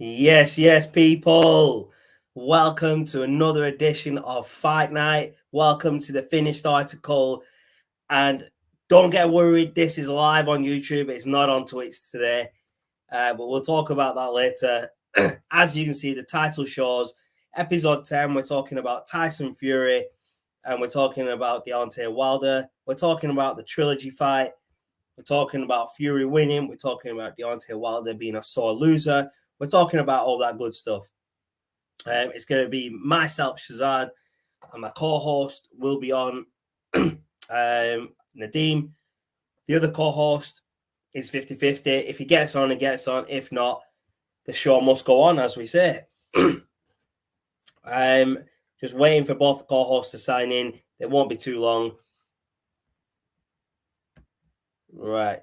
Yes, people. Welcome to another edition of Fight Night. Welcome to the finished article. And don't get worried, this is live on YouTube. It's not on Twitch today. But we'll talk about that later. As you can see, the title shows episode 10. We're talking about Tyson Fury and we're talking about Deontye Wilder. We're talking about the trilogy fight. We're talking about Fury winning. We're talking about Deontye Wilder being a sore loser. We're talking about all that good stuff. It's going to be myself, Shazad, and my co-host will be on Nadeem. The other co-host is 50-50. If he gets on, he gets on. If not, the show must go on, as we say. Just waiting for both the co-hosts to sign in. It won't be too long. Right.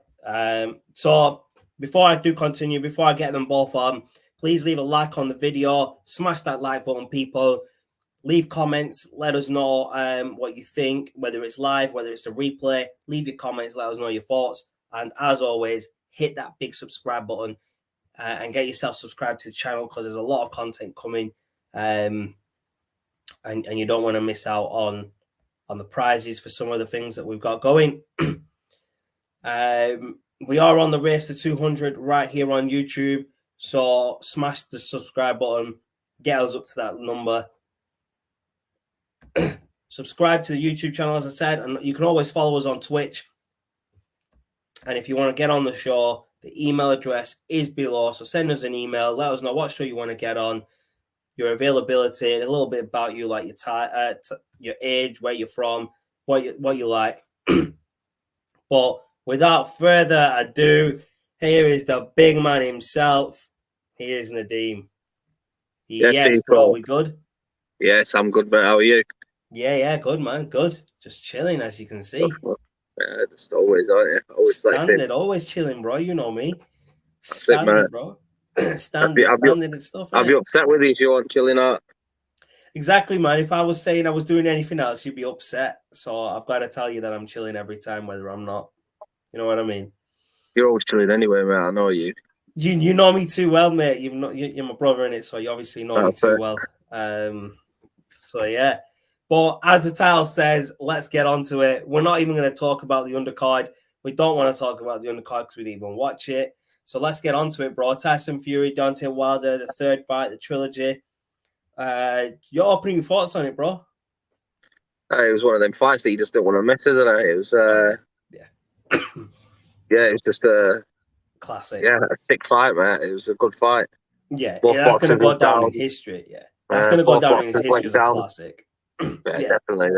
So before I do continue, before I get them both on, please leave a like on the video. Smash that like button, people. Leave comments. Let us know what you think, whether it's live, whether it's a replay. Leave your comments. Let us know your thoughts. And as always, hit that big subscribe button and get yourself subscribed to the channel because there's a lot of content coming. And you don't want to miss out on the prizes for some of the things that we've got going. We are on the race to 200 right here on YouTube. So smash the subscribe button. Get us up to that number. Subscribe to the YouTube channel, as I said. And you can always follow us on Twitch. And if you want to get on the show, the email address is below. So send us an email. Let us know what show you want to get on. Your availability, and a little bit about you, like your age, where you're from, what you like. But without further ado, here is the big man himself. Here's Nadeem. Yes, bro, we good? Yes, I'm good, mate. How are you? Yeah, good, man. Good. Just chilling, as you can see. Yeah, just always, aren't you? Always standard, always chilling, bro. You know me. Standard, bro. standard and stuff. I'll be upset with you if you want chilling out. Exactly, man. If I was saying I was doing anything else, you'd be upset. So I've got to tell you that I'm chilling every time, whether I'm not. You know what I mean? You're always chilling anyway, mate. I know you. You know me too well, mate. You're my brother in it, so you obviously know me too well. So yeah. But as the title says, let's get on to it. We're not even going to talk about the undercard. We don't want to talk about the undercard because we didn't even watch it. So let's get on to it, bro. Tyson Fury, Deontye Wilder, the third fight, the trilogy. Your opening thoughts on it, bro? It was one of them fights that you just don't want to miss, isn't it? It was, yeah, it was just a classic. Yeah, a sick fight, mate. It was a good fight. Yeah, that's going to go down in history. Yeah, that's going to go down in history as a classic. Yeah, definitely.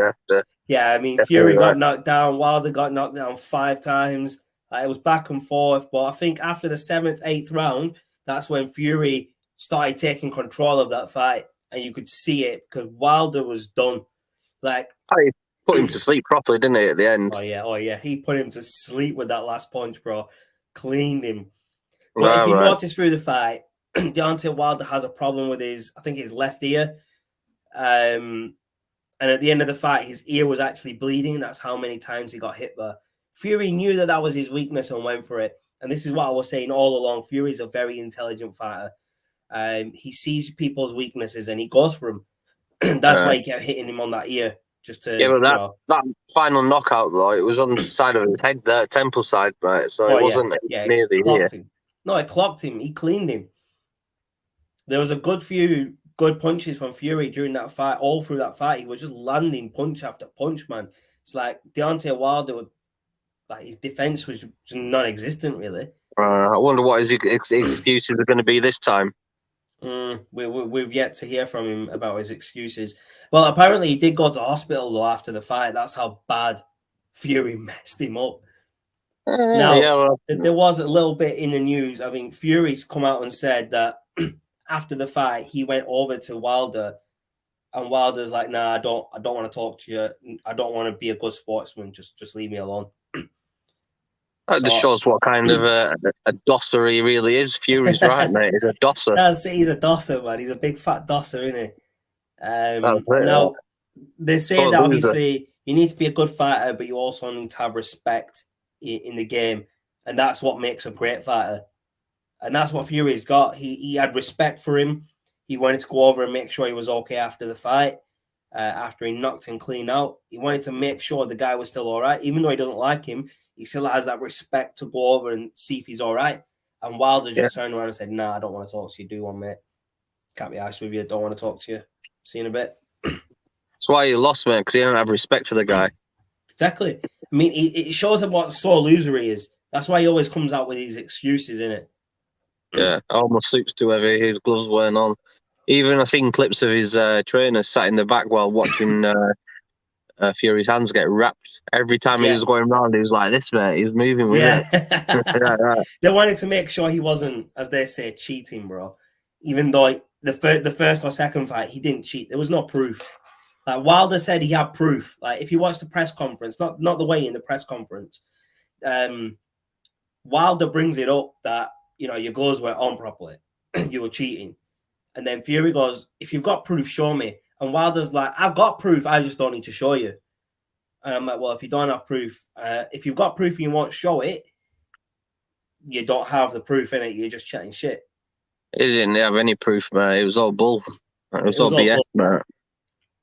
Yeah, I mean, Fury got knocked down. Wilder got knocked down 5 times. It was back and forth. But I think after the 7th, 8th round, that's when Fury started taking control of that fight. And you could see it because Wilder was done. Like, he put him to sleep properly, didn't he, at the end? Oh, yeah. He put him to sleep with that last punch, bro. Cleaned him. But if you notice through the fight, Deontay Wilder has a problem with his left ear. And at the end of the fight, his ear was actually bleeding. That's how many times he got hit there. Fury knew that was his weakness and went for it. And this is what I was saying all along. Fury's a very intelligent fighter. He sees people's weaknesses and he goes for them. That's why he kept hitting him on that ear. Just to, but that final knockout, though, it was on the side of his head, the temple side, right? So it wasn't near the ear. No, it clocked him. He cleaned him. There was a good few good punches from Fury during that fight. All through that fight, he was just landing punch after punch, man. It's like Deontay Wilder, his defense was just non-existent, really. I wonder what his excuses are going to be this time. We've yet to hear from him about his excuses. Well, apparently he did go to hospital, though, after the fight. That's how bad Fury messed him up. There was a little bit in the news. I mean, Fury's come out and said that after the fight, he went over to Wilder, and Wilder's like, "Nah, I don't want to talk to you. I don't want to be a good sportsman. Just leave me alone." That just shows what kind of a dosser he really is. Fury's right, mate. He's a dosser. He's a dosser, man. He's a big fat dosser, isn't he? Now, they say that obviously you need to be a good fighter, but you also need to have respect in the game, and that's what makes a great fighter. And that's what Fury's got. He had respect for him. He wanted to go over and make sure he was okay after the fight. After he knocked him clean out, he wanted to make sure the guy was still all right. Even though he doesn't like him, he still has that respect to go over and see if he's all right. And Wilder just turned around and said, "Nah, I don't want to talk to you. Do one, mate. Can't be honest with you. Don't want to talk to you. See you in a bit." That's why he lost, man, because he didn't have respect for the guy. Exactly. I mean, it shows him what a sore loser he is. That's why he always comes out with these excuses, innit? Yeah, almost suits to whether his gloves weren't on. Even I've seen clips of his trainer sat in the back while watching Fury's hands get wrapped. Every time he was going around, he was like this, mate. He was moving with it. They wanted to make sure he wasn't, as they say, cheating, bro. Even though the first or second fight, he didn't cheat. There was no proof. Like Wilder said he had proof. Like if you watch the press conference, not the way in the press conference, Wilder brings it up that, your gloves were on properly. You were cheating. And then Fury goes, if you've got proof, show me. And Wilder's like, I've got proof, I just don't need to show you. And I'm like, well, if you don't have proof, if you've got proof and you won't show it, you don't have the proof in it. You're just chatting shit. He didn't have any proof, man. It was all bull. It was all BS, man.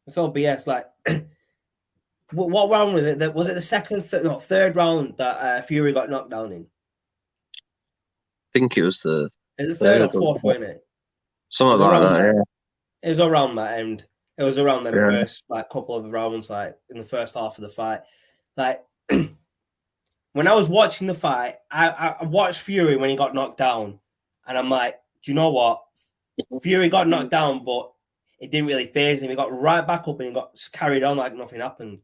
It's all BS. Like, what round was it? Was it the third round that Fury got knocked down in? I think it was the third or fourth, wasn't it? Something like that, yeah. It was around that end. It was around them first couple of rounds, like in the first half of the fight. Like when I was watching the fight, I watched Fury when he got knocked down, and I'm like, do you know what? Fury got knocked down, but it didn't really faze him. He got right back up and he got carried on like nothing happened.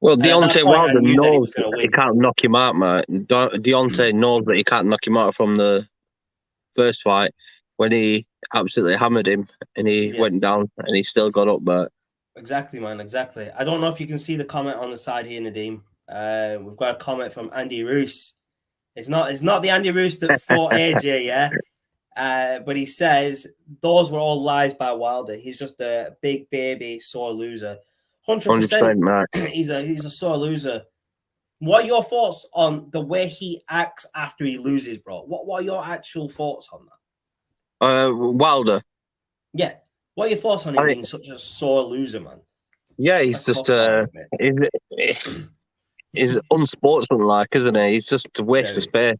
Well, Deontay Wilder knows that he can't knock him out, mate. Deontay knows that he can't knock him out from the first fight when he absolutely hammered him and he went down and he still got up, but exactly, man, exactly. I don't know if you can see the comment on the side here, Nadeem. We've got a comment from Andy Ruiz. It's not the Andy Ruiz that fought AJ, but he says those were all lies by Wilder. He's just a big baby sore loser. 100%. He's a sore loser. What are your thoughts on the way he acts after he loses, bro? What are your actual thoughts on that? Wilder. Yeah. What are your thoughts on him being such a sore loser, man? Yeah, he's just he's unsportsmanlike, isn't he? He's just a waste of space.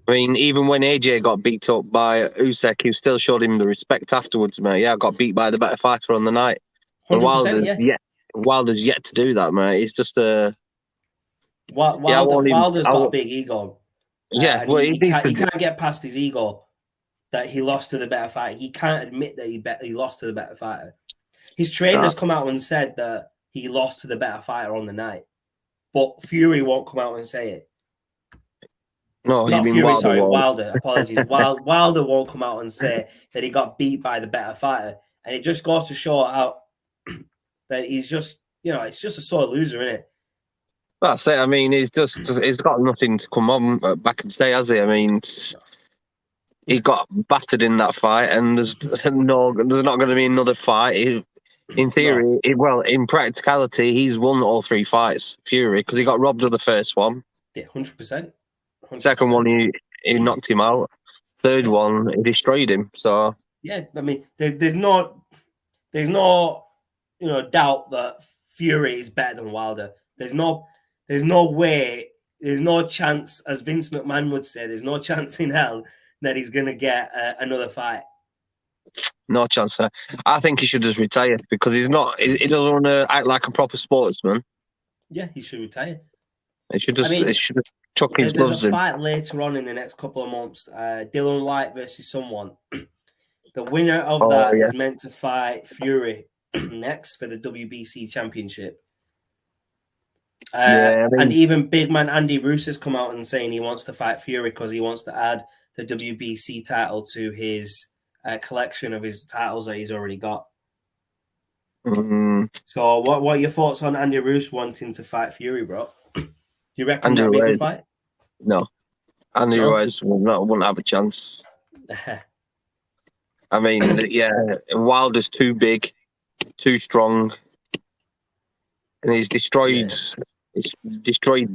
I mean, even when AJ got beat up by Usyk, he still showed him the respect afterwards, mate. Yeah, I got beat by the better fighter on the night. And Wilder's yet to do that, mate. He's just a Wilder's got a big ego. Yeah, he can't get past his ego that he lost to the better fighter. He can't admit that he lost to the better fighter. His trainers come out and said that he lost to the better fighter on the night, but Fury won't come out and say it. No, not Fury. Wilder, sorry, Wilder. Apologies. Wilder won't come out and say that he got beat by the better fighter, and it just goes to show how that he's just, it's just a sore loser, isn't it? That's it. I mean, he's got nothing to come on back and say, has he? I mean, he got battered in that fight, and there's not going to be another fight. In theory, in practicality, he's won all three fights, Fury, because he got robbed of the first one. Yeah, 100%. Second one, he knocked him out. Third one, he destroyed him. So yeah, I mean, there's no doubt that Fury is better than Wilder. There's no way, there's no chance, as Vince McMahon would say, there's no chance in hell that he's going to get another fight. No chance. I think he should just retire because he doesn't want to act like a proper sportsman. Yeah, he should retire. He should just chuck his gloves in. There's a fight later on in the next couple of months. Dylan White versus someone. The winner of that is meant to fight Fury next for the WBC championship. And even big man Andy Ruiz has come out and saying he wants to fight Fury because he wants to add the WBC title to his collection of his titles that he's already got. Mm-hmm. So what are your thoughts on Andy Ruiz wanting to fight Fury, bro? Do you reckon that'd be a good fight? No. Andy Ruiz wouldn't have a chance. I mean, Wilder's too big, too strong, and he's destroyed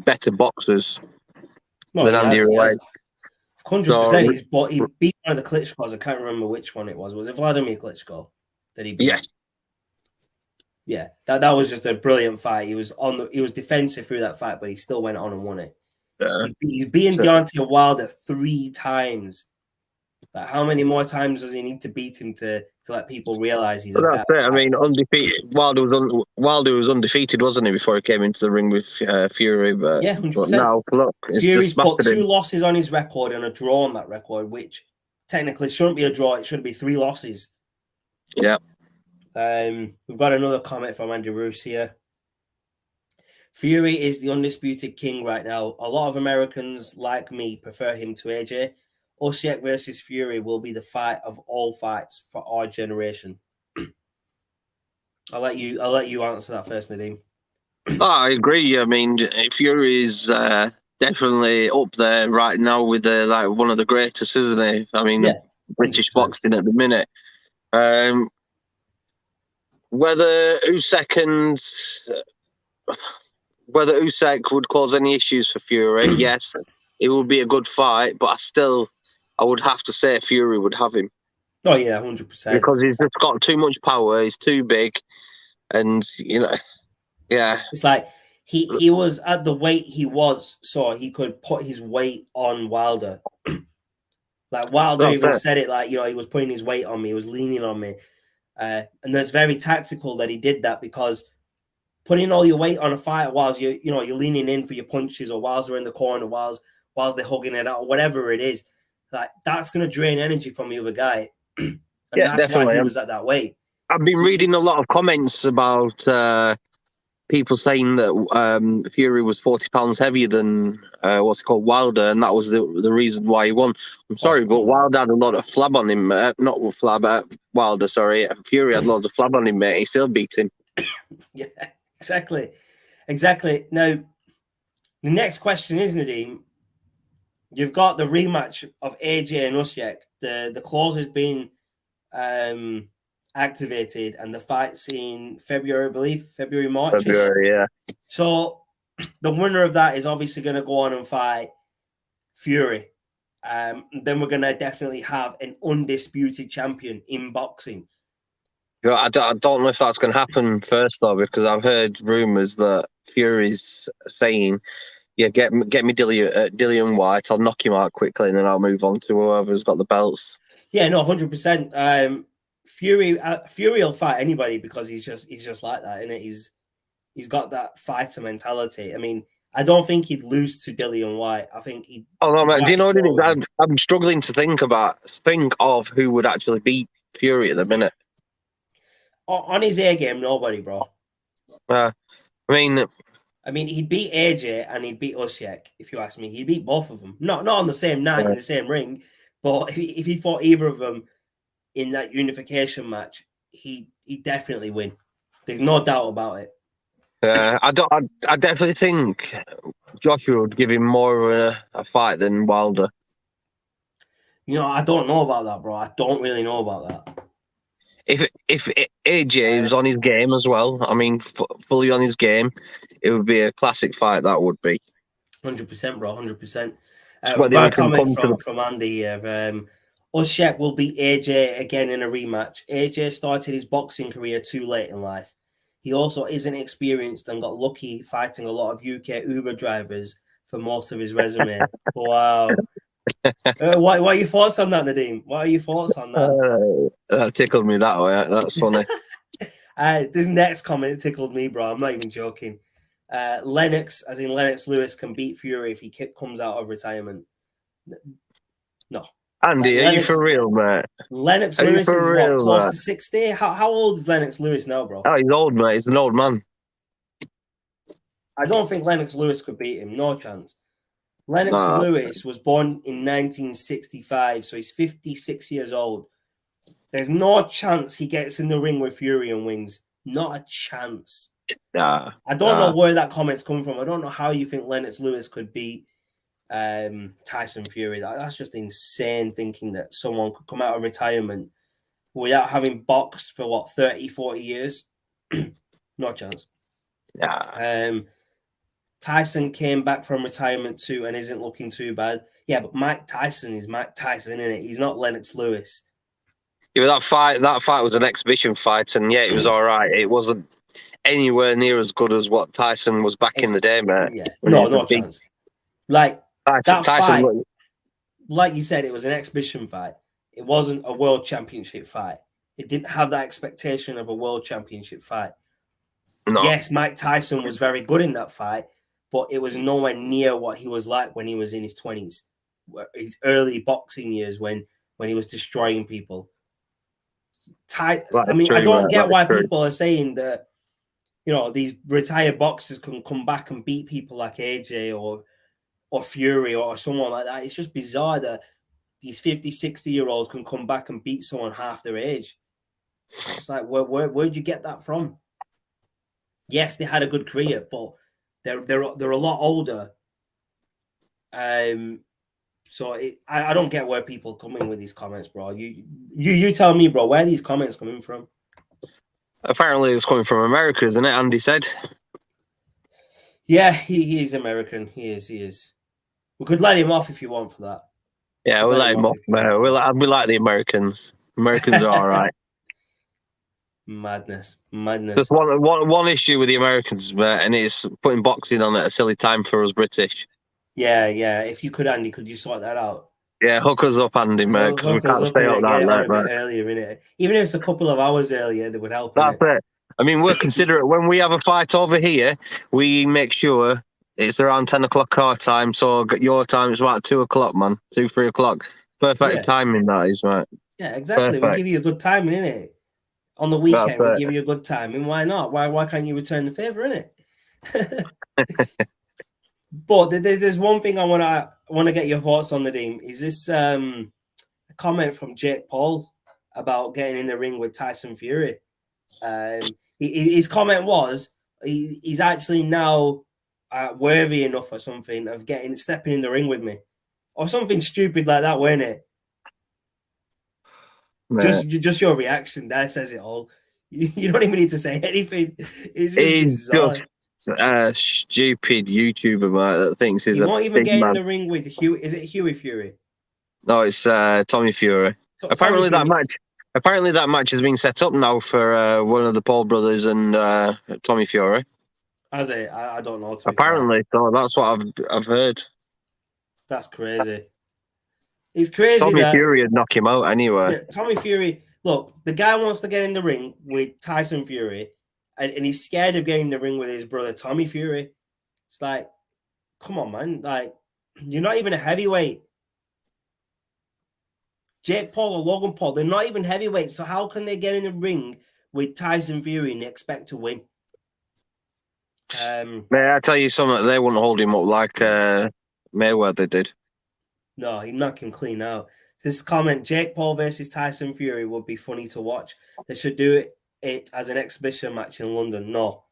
better boxers than Andy Ruiz. 100%. He beat one of the Klitschko's. I can't remember which one it was. Was it Vladimir Klitschko that he beat? Yes. Yeah, that was just a brilliant fight. He was defensive through that fight, but he still went on and won it. He's beaten Deontye Wilder 3 times. Like, how many more times does he need to beat him to let people realize he's a better fighter? I mean, undefeated. Wilder was undefeated, wasn't he, before he came into the ring with Fury? But yeah, 100%. But now, look, Fury's put 2 losses on his record and a draw on that record, which technically shouldn't be a draw. It should be 3 losses. Yeah. We've got another comment from Andy Ruiz here. Fury is the undisputed king right now. A lot of Americans like me prefer him to AJ. Usyk versus Fury will be the fight of all fights for our generation. I'll let you answer that first, Nadeem. I agree. I mean, Fury is definitely up there right now with like one of the greatest, isn't he? I mean, yeah, British 100%. Boxing at the minute. Whether Usyk would cause any issues for Fury, yes, it would be a good fight, but I would have to say Fury would have him. Oh yeah, 100%. Because he's just got too much power. He's too big, and yeah. It's like he was at the weight he was, so he could put his weight on Wilder. Like Wilder even said it, like, he was putting his weight on me, he was leaning on me, and that's very tactical that he did that, because putting all your weight on a fighter whilst you're leaning in for your punches, or whilst they're in the corner, whilst they're hugging it out, or whatever it is, like that's going to drain energy from the other guy. And yeah, that's definitely. Why he was at that weight. I've been reading a lot of comments about people saying that Fury was 40 pounds heavier than Wilder, and that was the reason why he won. I'm sorry, but Wilder had a lot of flab on him. Wilder, sorry. Fury had loads of flab on him, mate. He still beat him. Yeah, exactly. Now, the next question is, Nadeem, you've got the rematch of AJ and Usyk. The clause has been activated, and the fight's in February, I believe. March. February, yeah. So the winner of that is obviously going to go on and fight Fury. Then we're going to definitely have an undisputed champion in boxing. I don't know if that's going to happen first, though, because I've heard rumours that Fury's saying, yeah, get me Dillian White. I'll knock him out quickly, and then I'll move on to whoever's got the belts. Yeah, no, 100%. Fury will fight anybody because he's just like that, innit? He's got that fighter mentality. I mean, I don't think he'd lose to Dillian White. I think he'd. Oh no, man! Do you know what it is? I'm struggling to think of who would actually beat Fury at the minute. On his A game, nobody, bro. I mean, he'd beat AJ and he'd beat Usyk. If you ask me, he'd beat both of them. Not on the same night in the same ring, but if he fought either of them in that unification match, he definitely win. There's no doubt about it. I definitely think Joshua would give him more of a fight than Wilder. I don't know about that, bro. I don't really know about that. If AJ was on his game as well, fully on his game, it would be a classic fight. That would be 100%, bro. 100%. Whether comment from Andy here. Usyk will beat AJ again in a rematch. AJ started his boxing career too late in life. He also isn't experienced and got lucky fighting a lot of UK Uber drivers for most of his resume. Wow. What are your thoughts on that, Nadeem? What are your thoughts on that? That tickled me that way. That's funny. This next comment tickled me, bro. I'm not even joking. Lennox Lewis, can beat Fury if he comes out of retirement. No. Andy, are you for real, mate? Lennox Lewis is what, close to 60? How old is Lennox Lewis now, bro? Oh, he's old, mate. He's an old man. I don't think Lennox Lewis could beat him. No chance. Lennox Lewis was born in 1965, so he's 56 years old. There's no chance he gets in the ring with Fury and wins. Not a chance. I don't know where that comment's coming from. I don't know how you think Lennox Lewis could beat Tyson Fury. That's just insane, thinking that someone could come out of retirement without having boxed for 30, 40 years. No chance. Tyson came back from retirement too and isn't looking too bad. Yeah, but Mike Tyson is Mike Tyson, isn't it? He's not Lennox Lewis. Yeah, that fight was an exhibition fight, and yeah, it was all right. It wasn't anywhere near as good as what Tyson was back in the day, mate. Yeah, no chance. Like that fight, like you said, it was an exhibition fight. It wasn't a world championship fight. It didn't have that expectation of a world championship fight. No. Yes, Mike Tyson was very good in that fight, but it was nowhere near what he was like when he was in his 20s, his early boxing years when he was destroying people. I don't get why people are saying that, you know, these retired boxers can come back and beat people like AJ or Fury or someone like that. It's just bizarre that these 50, 60-year-olds can come back and beat someone half their age. It's like, where'd you get that from? Yes, they had a good career, but they're a lot older. So I don't get where people come in with these comments, bro. You tell me, bro, where are these comments coming from? Apparently, it's coming from America, isn't it? Andy said. Yeah, he is American. He is. We could let him off if you want for that. Yeah, we'll let him off. We like the Americans. Americans are all right. Madness. Just one issue with the Americans, mate, and it's putting boxing on at a silly time for us British. Yeah. If you could, Andy, could you sort that out? Yeah, hook us up, Andy, mate, because we can't stay up that night, mate. Earlier, innit? Even if it's a couple of hours earlier, that would help. That's it. I mean, we're considerate. When we have a fight over here, we make sure it's around 10 o'clock our time, so your time is about 2 o'clock, man. 2, 3 o'clock. Perfect timing, that is, mate. Yeah, exactly. Perfect. We give you a good timing, innit? On the weekend, we give you a good timing. Why not? Why can't you return the favour, innit? But there's one thing I want to get your thoughts on, Nadeem. Is this a comment from Jake Paul about getting in the ring with Tyson Fury? His comment was he's actually now worthy enough or something of stepping in the ring with me, or something stupid like that, weren't it? Man. Just your reaction there says it all. You don't even need to say anything. It's just bizarre. A stupid YouTuber, mate, that thinks he's won't even get in the ring with Huey. Is it Huey Fury? No, it's Tommy Fury. Apparently that match has been set up now for one of the Paul brothers and Tommy Fury. Has it? I don't know. Apparently, so that's what I've heard. That's crazy. It's crazy. Tommy Fury would knock him out anyway. Yeah, Tommy Fury. Look, the guy wants to get in the ring with Tyson Fury. And he's scared of getting in the ring with his brother, Tommy Fury. It's like, come on, man. Like, you're not even a heavyweight. Jake Paul or Logan Paul, they're not even heavyweights. So how can they get in the ring with Tyson Fury and expect to win? May I tell you something? They wouldn't hold him up like Mayweather did. No, he'd knock him clean out. This comment, Jake Paul versus Tyson Fury would be funny to watch. They should do it as an exhibition match in London. No,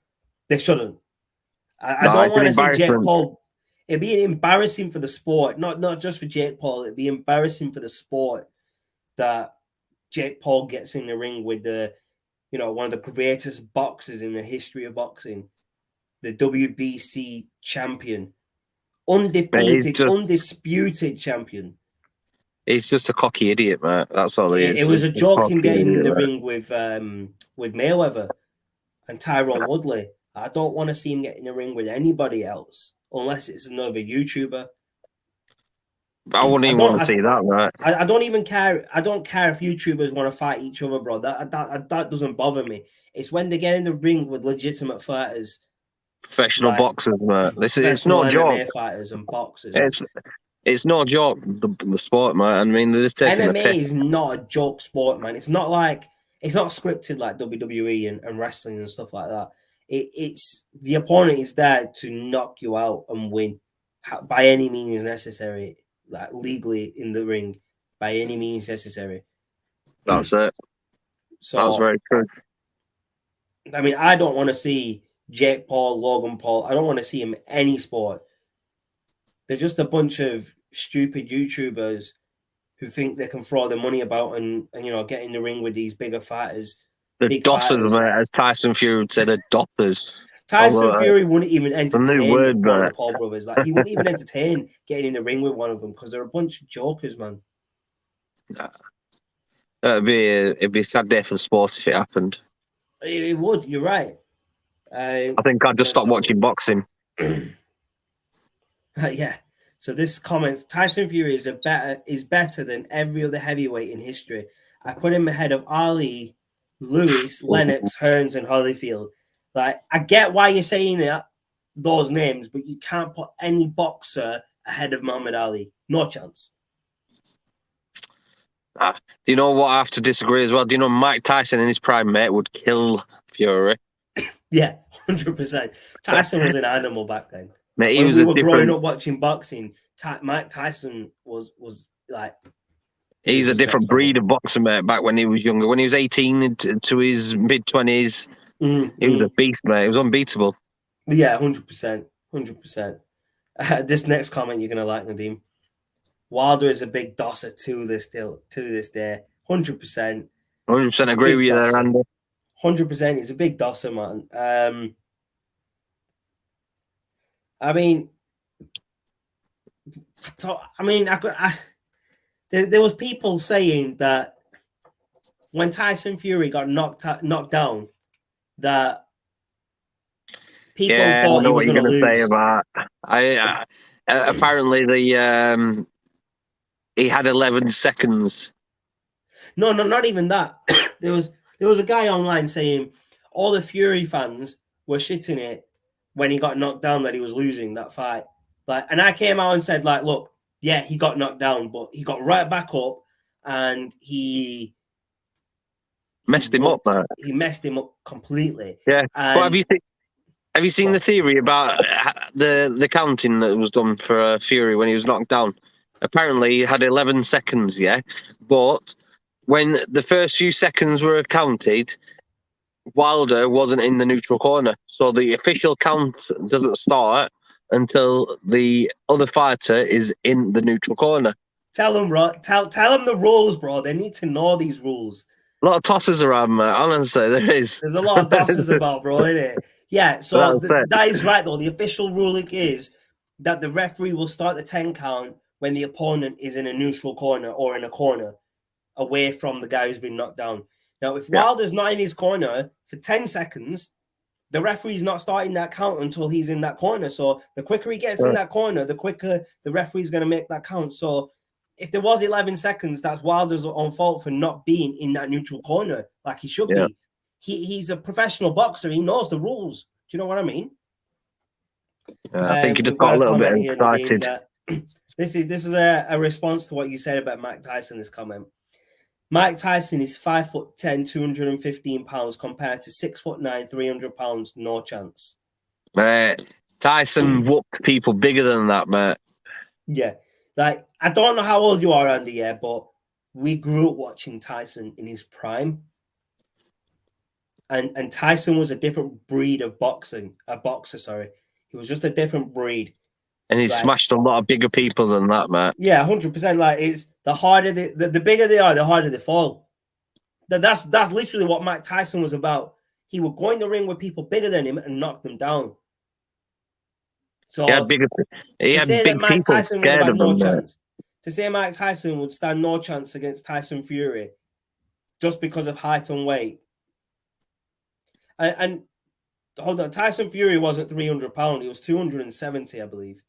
they shouldn't. I don't want to see Jake Paul. It'd be embarrassing for the sport, not just for Jake Paul. It'd be embarrassing for the sport that Jake Paul gets in the ring with one of the greatest boxers in the history of boxing, the WBC champion, undisputed champion. He's just a cocky idiot, man. That's all he is. It was a joke him getting in the ring with Mayweather and Tyrone Woodley. I don't want to see him get in the ring with anybody else unless it's another YouTuber. I wouldn't even want to see that, right? I don't even care. I don't care if YouTubers want to fight each other, bro. That doesn't bother me. It's when they get in the ring with legitimate fighters, professional boxers, man. It's not a joke. Fighters and boxers. It's not a joke. The sport, man. I mean, they're just taking MMA is not a joke sport, man. It's not scripted like WWE and wrestling and stuff like that. It's the opponent is there to knock you out and win by any means necessary, like legally in the ring, by any means necessary. That's it. So that's very true. I mean, I don't want to see Jake Paul, Logan Paul. I don't want to see him in any sport. They're just a bunch of stupid YouTubers who think they can throw their money about and get in the ring with these bigger fighters. The dossers, mate, as Tyson Fury would say, the dossers. Tyson Fury wouldn't even a new entertain word, one of mate. the Paul brothers. Like, he wouldn't even entertain getting in the ring with one of them because they're a bunch of jokers, man. It'd be a sad day for the sport if it happened. It would. You're right. I think I'd just stop watching boxing. Yeah. So this comment: Tyson Fury is better than every other heavyweight in history. I put him ahead of Ali, Lewis, Lennox, Hearns, and Holyfield. Like, I get why you're saying that, those names, but you can't put any boxer ahead of Muhammad Ali. No chance. Do you know what I have to disagree as well? Do you know Mike Tyson in his prime, mate, would kill Fury? Yeah, 100%. Tyson was an animal back then. Mate, when we were growing up watching boxing, Mike Tyson was like... He's a different breed of boxer, mate, back when he was younger. When he was 18 to his mid-20s, he was a beast, mate. He was unbeatable. Yeah, 100%. 100%. This next comment you're going to like, Nadeem. Wilder is a big dosser to this day. 100%. 100% agree with you there, Andy. 100%. He's a big dosser, man. I mean, there was people saying that when Tyson Fury got knocked down, that people thought he was going to lose. Say about. Apparently he had 11 seconds. No, not even that. There was a guy online saying all the Fury fans were shitting it when he got knocked down that he was losing that fight. Like, and I came out and said, like, look, yeah, he got knocked down, but he got right back up and he messed him up, man. He messed him up completely. Yeah. But have you seen the theory about the counting that was done for Fury when he was knocked down? Apparently, he had 11 seconds, yeah? But when the first few seconds were counted, Wilder wasn't in the neutral corner. So the official count doesn't start until the other fighter is in the neutral corner. Tell them, bro. Tell them the rules, bro. They need to know these rules. A lot of tosses around, mate. Honestly, there is. There's a lot of tosses about, bro, isn't it? Yeah, so that is right, though. The official ruling is that the referee will start the 10 count when the opponent is in a neutral corner or in a corner away from the guy who's been knocked down. Now, if Wilder's not in his corner for 10 seconds, the referee's not starting that count until he's in that corner. So the quicker he gets in that corner, the quicker the referee's going to make that count. So if there was 11 seconds, that's Wilder's own fault for not being in that neutral corner like he should be. He's a professional boxer. He knows the rules. Do you know what I mean? I think he just got a little bit excited. This is a response to what you said about Mike Tyson, this comment. Mike Tyson is 5'10", 215 pounds compared to 6'9", 300 pounds. No chance. Tyson whooped people bigger than that, mate. Yeah. Like, I don't know how old you are, Andy, but we grew up watching Tyson in his prime. And Tyson was a different breed of boxer. He was just a different breed. And he smashed a lot of bigger people than that, mate. Yeah, 100%. Like, it's the harder the bigger they are, the harder they fall. That's literally what Mike Tyson was about. He would go in the ring with people bigger than him and knock them down. So he had big people scared of him. To say Mike Tyson would stand no chance against Tyson Fury just because of height and weight. And hold on, Tyson Fury wasn't 300 pounds. He was 270, I believe.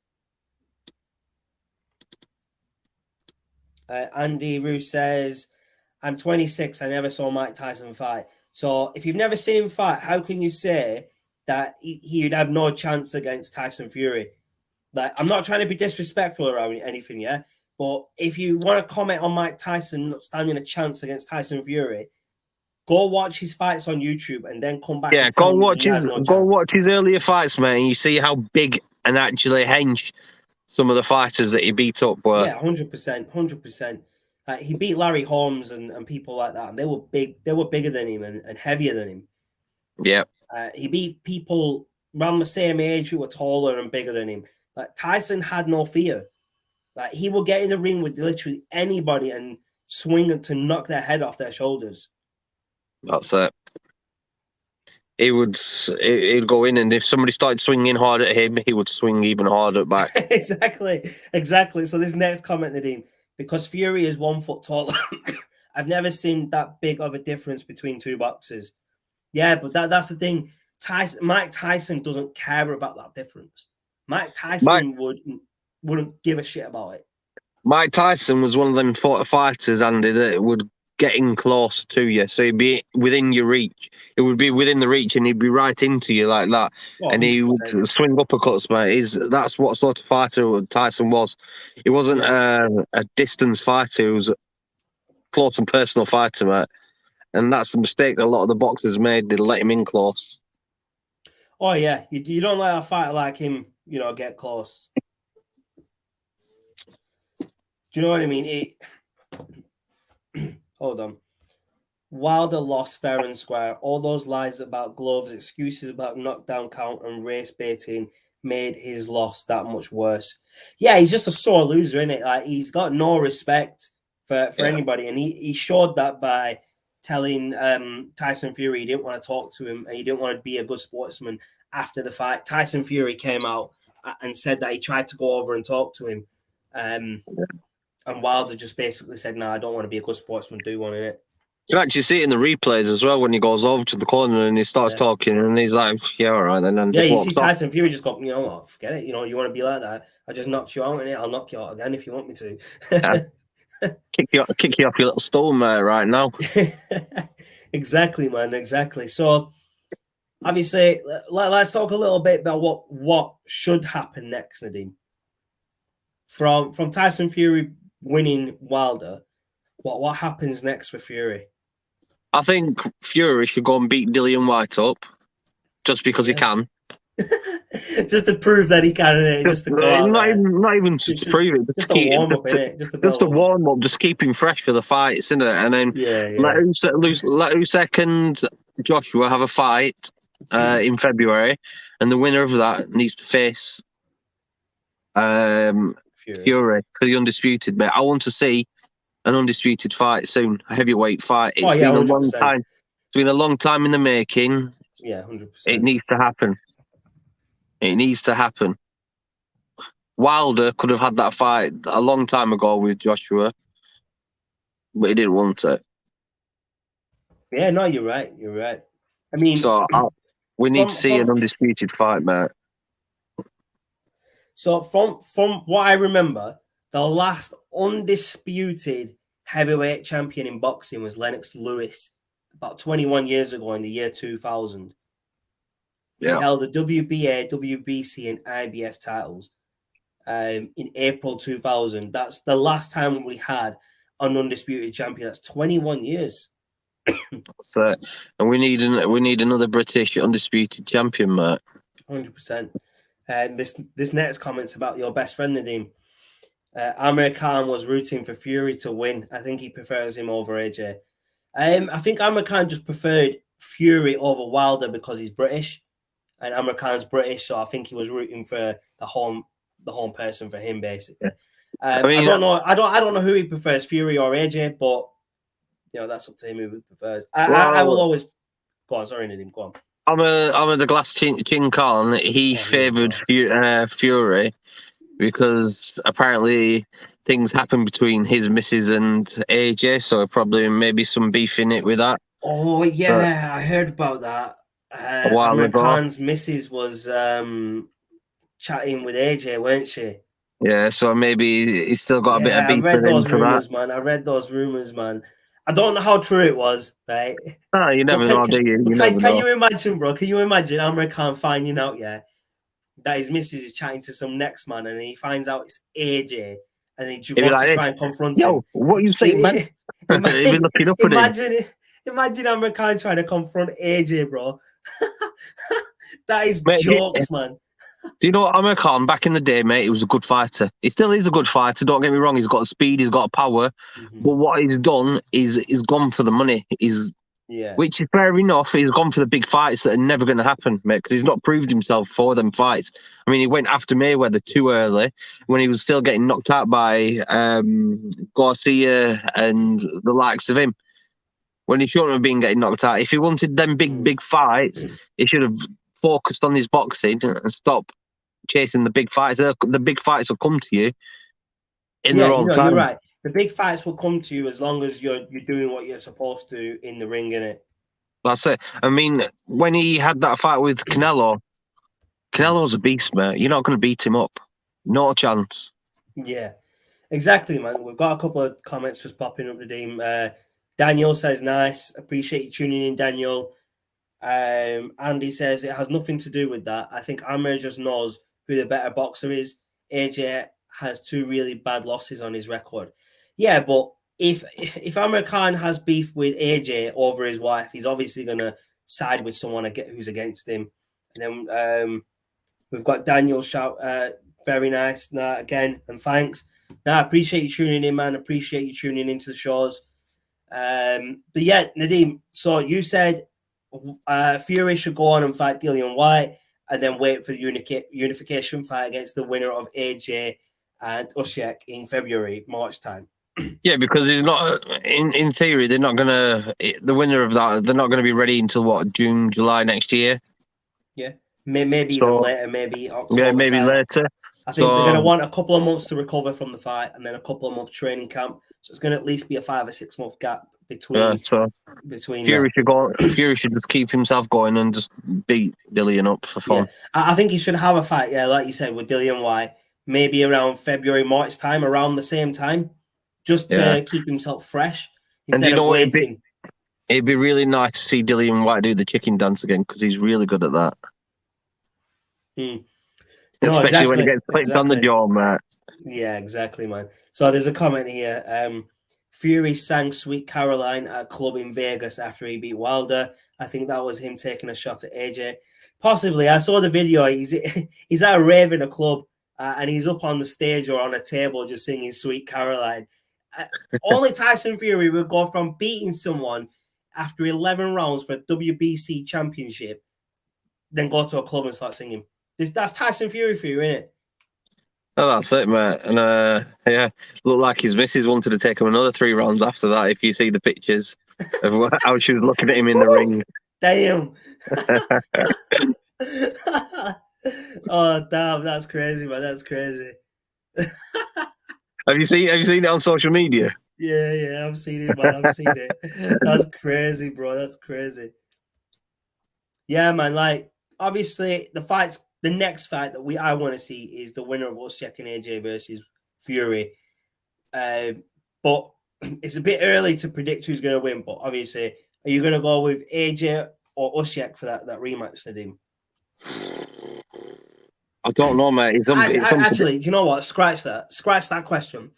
Andy Roos says, I'm 26. I never saw Mike Tyson fight. So if you've never seen him fight, how can you say that he'd have no chance against Tyson Fury? Like, I'm not trying to be disrespectful or anything, yeah? But if you want to comment on Mike Tyson not standing a chance against Tyson Fury, go watch his fights on YouTube and then come back. Yeah, go watch his earlier fights, man. And you see how big and actually hench some of the fighters that he beat up were. Yeah, 100%. He beat Larry Holmes and people like that, and they were big. They were bigger than him and heavier than him. Yeah. He beat people around the same age who were taller and bigger than him. Like, Tyson had no fear. Like, he would get in the ring with literally anybody and swing to knock their head off their shoulders. That's it. he'd go in, and if somebody started swinging hard at him, he would swing even harder back. Exactly. So this next comment, Nadeem, because Fury is 1 foot tall, I've never seen that big of a difference between two boxers. Yeah, but that's the thing. Mike Tyson doesn't care about that difference. Mike Tyson wouldn't give a shit about it. Mike Tyson was one of them fighters, Andy, that would get in close to you, so he'd be within your reach. It would be within the reach, and he'd be right into you like that. Oh, and he 100%. Would swing uppercuts, mate. That's what sort of fighter Tyson was. He wasn't a distance fighter. He was a close and personal fighter, mate. And that's the mistake that a lot of the boxers made. They let him in close. Oh yeah, you don't let a fighter like him, get close. Do you know what I mean? Hold on. Wilder lost fair and square. All those lies about gloves, excuses about knockdown count, and race baiting made his loss that much worse. Yeah, he's just a sore loser, isn't it? Like, he's got no respect for anybody, and he showed that by telling Tyson Fury he didn't want to talk to him and he didn't want to be a good sportsman after the fight. Tyson Fury came out and said that he tried to go over and talk to him. And Wilder just basically said, "No, I don't want to be a good sportsman. Do one in it." You can actually see it in the replays as well when he goes over to the corner and he starts talking and he's like, "Yeah, all right." Then you see Tyson Fury just go, what, forget it. You want to be like that? I just knocked you out in it. I'll knock you out again if you want me to. Kick you off your little stone, mate, right now. Exactly, man. Exactly. So, obviously, let's talk a little bit about what should happen next, Nadeem. From Tyson Fury winning Wilder, what happens next for Fury? I think Fury should go and beat Dillian White up, just because he can. Just to prove that he can, just to go out not even to prove it. Just a warm up, just a warm up, just keep him fresh for the fights, isn't it? And then let Usyk and Joshua have a fight in February, and the winner of that needs to face Fury for the undisputed. Mate, I want to see an undisputed fight soon, a heavyweight fight. It's been 100%. A long time. It's been a long time in the making. Yeah, 100%. It needs to happen. It needs to happen. Wilder could have had that fight a long time ago with Joshua, but he didn't want it. Yeah, no, you're right. You're right. I mean, so we need to see an undisputed fight, mate. So from what I remember, the last undisputed heavyweight champion in boxing was Lennox Lewis about 21 years ago in the year 2000. Yeah. He held the WBA, WBC, and IBF titles in April 2000. That's the last time we had an undisputed champion. That's 21 years. So, and we need another British undisputed champion, mate. 100%. This next comment's about your best friend, Nadeem. Amir Khan was rooting for Fury to win. I think he prefers him over AJ. I think Amir Khan just preferred Fury over Wilder because he's British, and Amir Khan's British, so I think he was rooting for the home person for him, basically. I don't know. I don't know who he prefers, Fury or AJ, but that's up to him who he prefers. I will always go on. Sorry, Nadeem, go on. I'm the glass chin Khan. He favoured Fury because apparently things happened between his missus and AJ, so probably maybe some beef in it with that. Oh yeah, I heard about that. A while ago. Khan's missus was chatting with AJ, weren't she? Yeah, so maybe he's still got a bit of beef. I read those rumours, man. I don't know how true it was, right? Oh, you never know, do you? Can you imagine, bro? Can you imagine Amir Khan finding out, that his missus is chatting to some next man, and he finds out it's AJ, and he goes to try and confront him. Yo, what are you saying, man? Imagine Amir Khan trying to confront AJ, bro. That is jokes, man. Do you know what, Amir Khan, back in the day, mate, he was a good fighter. He still is a good fighter, don't get me wrong. He's got speed, he's got power. Mm-hmm. But what he's done is he's gone for the money. Which is fair enough. He's gone for the big fights that are never going to happen, mate, because he's not proved himself for them fights. I mean, he went after Mayweather too early when he was still getting knocked out by Garcia and the likes of him. when he shouldn't have been getting knocked out. If he wanted them big fights, he should have focused on his boxing and stopped chasing the big fights. The big fights will come to you in the wrong time. You're right. The big fights will come to you as long as you're doing what you're supposed to in the ring, innit? That's it. I mean, when he had that fight with Canelo's a beast, mate. You're not going to beat him up. No chance. Yeah, exactly, man. We've got a couple of comments just popping up, Nadeem. Daniel says, nice. Appreciate you tuning in, Daniel. Andy says, it has nothing to do with that. I think Amir just knows who the better boxer is. AJ has 2 really bad losses on his record. Yeah, but if Amir Khan has beef with AJ over his wife, he's obviously going to side with someone who's against him. And then we've got Daniel shout, very nice, again, and thanks. I appreciate you tuning in, man. Appreciate you tuning into the shows. But yeah, Nadeem, so you said Fury should go on and fight Dillian White and then wait for the unification fight against the winner of AJ and Usyk in February, March time. Yeah, because he's not. In theory, they're not gonna. The winner of that, they're not gonna be ready until what, June, July next year. Yeah, maybe even later, maybe October. Yeah, maybe time. later. I think they're gonna want a couple of months to recover from the fight, and then a couple of months training camp. So it's gonna at least be a 5 or 6 month gap between. Between Fury should go. Fury should just keep himself going and just beat Dillian up for fun. Yeah. I think he should have a fight. Yeah, like you said, with Dillian White, maybe around February, March time, around the same time, just to keep himself fresh instead of waiting. It'd be really nice to see Dillian White do the chicken dance again because he's really good at that. Especially when he gets clicked on the jaw, mate. Yeah, exactly, man. So there's a comment here. Fury sang Sweet Caroline at a club in Vegas after he beat Wilder. I think that was him taking a shot at AJ. Possibly. I saw the video. He's at a rave in a club and he's up on the stage or on a table just singing Sweet Caroline. Only Tyson Fury would go from beating someone after 11 rounds for a WBC championship, then go to a club and start singing. That's Tyson Fury for you, isn't it? Oh, that's it, mate. And looked like his missus wanted to take him another 3 rounds after that. If you see the pictures of how she was looking at him in the ring. Damn. Oh, damn, that's crazy, man. That's crazy. Have you seen it on social media? Yeah, I've seen it, man. I've seen it. That's crazy, bro. That's crazy. Yeah, man. Like, obviously, the next fight that I want to see is the winner of Usyk and AJ versus Fury. But it's a bit early to predict who's going to win. But obviously, are you going to go with AJ or Usyk for that rematch, Nadeem? I don't know, mate. Actually, do you know what? Scratch that question.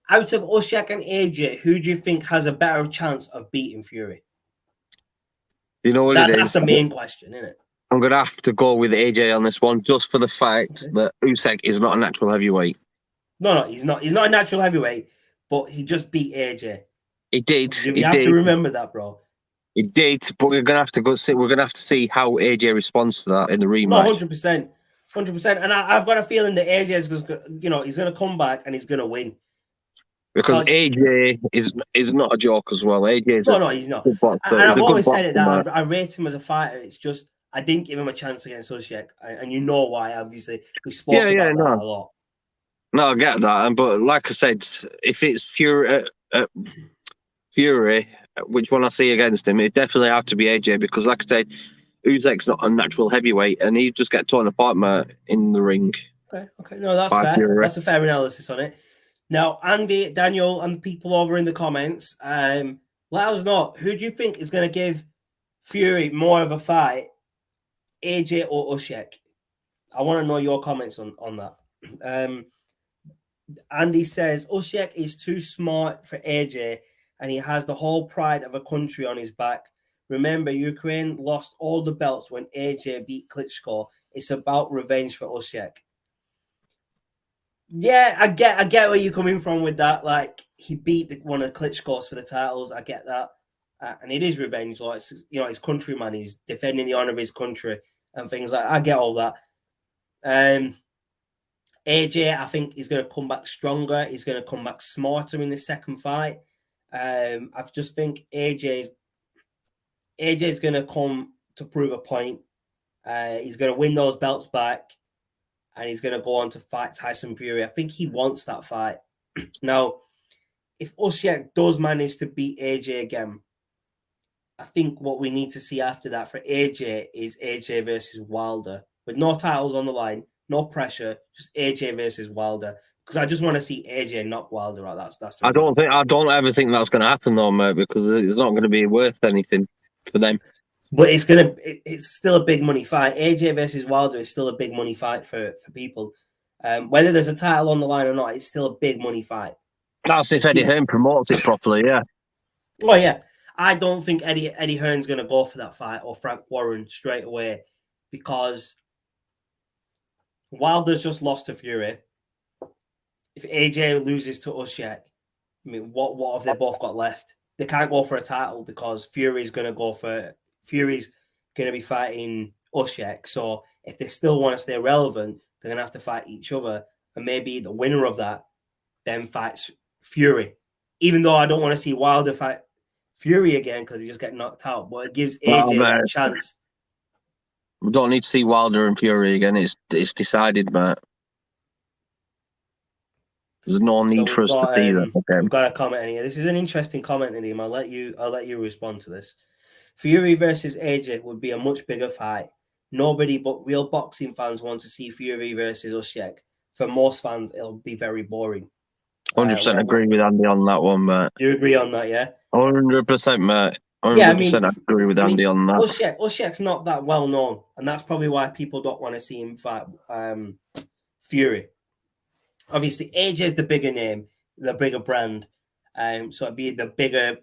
Out of Usyk and AJ, who do you think has a better chance of beating Fury? You know what it is? That's the main question, isn't it? I'm going to have to go with AJ on this one, just for the fact that Usyk is not a natural heavyweight. No, he's not. He's not a natural heavyweight, but he just beat AJ. He did. You have to remember that, bro. He did, but we're going to have to go see. We're going to have to see how AJ responds to that in the rematch. No, 100%. And I've got a feeling that AJ is, he's going to come back and he's going to win. Because AJ is not a joke as well. AJ is he's not. And I've always said it that I rate him as a fighter. It's just I didn't give him a chance against Usyk, and you know why. Obviously, we spoke about that a lot. No, I get that, but like I said, if it's Fury, which one I see against him, it definitely have to be AJ because, like I said, Usyk's not a natural heavyweight, and he just get torn apart, mate, in the ring. Okay, no, that's fair. Fury. That's a fair analysis on it. Now, Andy, Daniel, and the people over in the comments, let us know, who do you think is going to give Fury more of a fight, AJ or Usyk? I want to know your comments on that. Andy says, Usyk is too smart for AJ, and he has the whole pride of a country on his back. Remember, Ukraine lost all the belts when AJ beat Klitschko. It's about revenge for Usyk. Yeah, I get where you're coming from with that. Like, he beat one of the Klitschko's for the titles. I get that. And it is revenge. Like, it's, his countryman. He's defending the honor of his country and things like that. I get all that. AJ, I think, is going to come back stronger. He's going to come back smarter in the second fight. I just think AJ's going to come to prove a point. He's going to win those belts back, and he's going to go on to fight Tyson Fury. I think he wants that fight. Now, if Usyk does manage to beat AJ again, I think what we need to see after that for AJ is AJ versus Wilder, with no titles on the line, no pressure, just AJ versus Wilder. Because I just want to see AJ knock Wilder out. That's the reason. I don't ever think that's going to happen though, mate, because it's not going to be worth anything for them. But it's still a big money fight. AJ versus Wilder is still a big money fight for people. Whether there's a title on the line or not, it's still a big money fight. That's if Eddie Hearn promotes it properly, yeah. Oh yeah, I don't think Eddie Hearn's going to go for that fight or Frank Warren straight away, because Wilder's just lost to Fury. If AJ loses to Usyk, I mean, what have they both got left? They can't go for a title because Fury's going to be fighting Usyk. So if they still want to stay relevant, they're going to have to fight each other, and maybe the winner of that then fights Fury. Even though I don't want to see Wilder fight Fury again because he just get knocked out, but it gives AJ that chance. We don't need to see Wilder and Fury again. It's decided, mate. There's no need for us to see that. We've got a comment in here. This is an interesting comment in here. I'll let you respond to this. Fury versus AJ would be a much bigger fight. Nobody but real boxing fans want to see Fury versus Usyk. For most fans, it'll be very boring. 100% agree with Andy on that one, mate. You agree on that, yeah? 100%, mate. 100% I agree with Andy on that. Usyk's not that well known, and that's probably why people don't want to see him fight Fury. Obviously, AJ is the bigger name, the bigger brand. So it'd be the bigger,